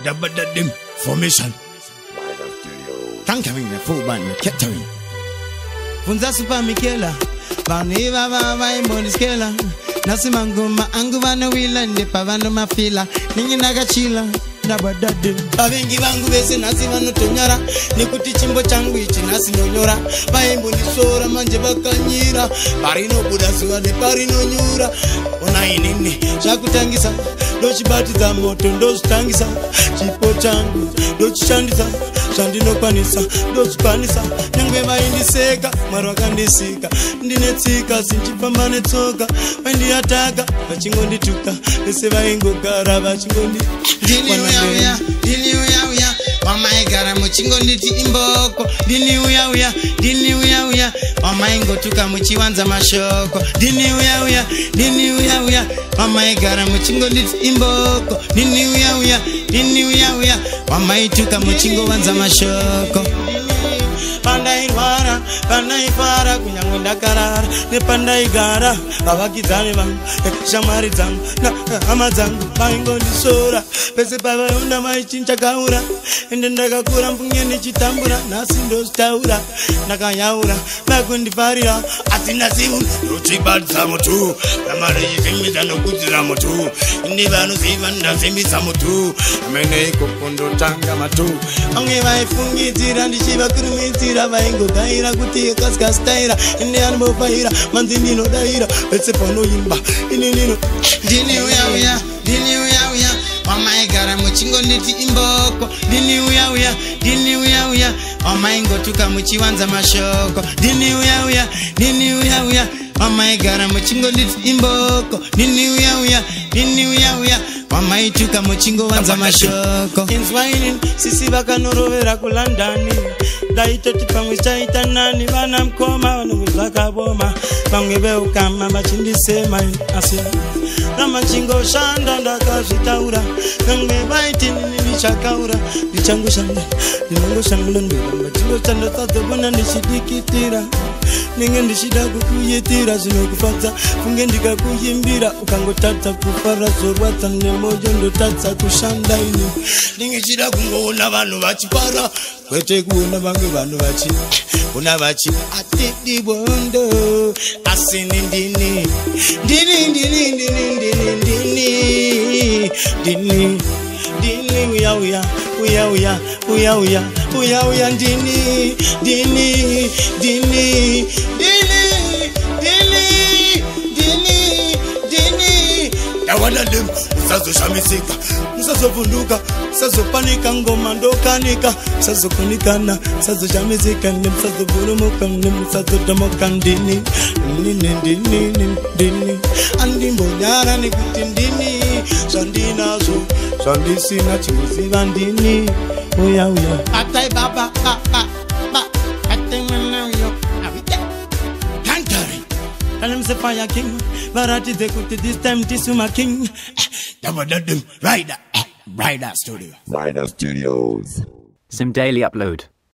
Dabadadim formation. Tankering the full band catering. Funza super Michaela. Vaniva vava imboniskela. Nasimanguma anguvana wila ndepavano mafila. Ninginaga chila. Vavengi vangu vese nhasi vanotonyara nekuti chimbo changu ichi nhasi nonyora vaimbondisora manje vakanyira parinobuda zuva neparinonyura ona inini zvakutangisa ndochibatidza moto ndozvitangisa chipo changu ndochishandisa zvandinokwanisa ndozvikwanisa nyangwe vaindiseka mwari vakandisika ndine tsika sinchifamba netsoka vaindiyataka vachingondituka vese vaingogara vachingondi Dini uya wamaigara muchingonditi imboko Dini uya wamaingotuka muchiwanza mashoko Dini uya wamaigara muchingonditi imboko Dini uya wamaituka muchingowanza mashoko Pandairwara, pandaifara, kunyange ndakarara nepandaigara vavakidzani vangu, shamwari dzangu hama dzangu vaingondisora pese pavaona vaichinchakaura ende ndakakura mpunge ndichitambura nhasi ndozvitaura ndakanyaura vakundifarira asi nhasi ndochibatidza mutu namari ichizimbidza nokudzira mutu indi vanoziva ndazimbidza mutu amene ikoko ndotanga matu vamwe vaifungidzira ndichivakurumidzira vaingogaira kuti kasikasitaira ine anobofaira manzi ndinodaira vese panoimba ini nino Dini uya wamaigara muchingonditi imboko Dini uya wamaingotuka muchiwanza mashoko Dini uya wamaigara muchingonditi imboko Dini uya wamaituka muchingowanza mashoko Inzwaini sisi vakanorovera kulandani Daitoti pamwe chaita nani vana mkoma vanongezvakaboma vamwe veukama vachindisema asi ramachingo shanda ndakazvitaura vamwe vaiti nini ndichakaura ndichangoshanda ndinongoshanda ndoramba chingoshanda sadzobona ndichidikitira ninge ndichida kukuyitira zvinokufadza kunge ndikakuyimbira ukangotadza kufara zorwadza nemoyo ndotadza kushanda ini ninge chida kungoona vanhu vachipara kwete kuona vamwe vanhu vachiona vachi atidibondo asini ndini uya ndini Dawadadem, usazoshamisika, usazovunduka, usazopanika ngoma ndokanika, usazokunikana, usazoshamisika, usazovurumuka, usazodomoka ndini andimbonyara nekuti ndini zvandinazo zvandisina chikuziva ndini uya atai baba atai mwana uyo Tankering I'm the fire king varatidze kuti this time tisuma king Dabadadim Rider Studios Zim Daily Upload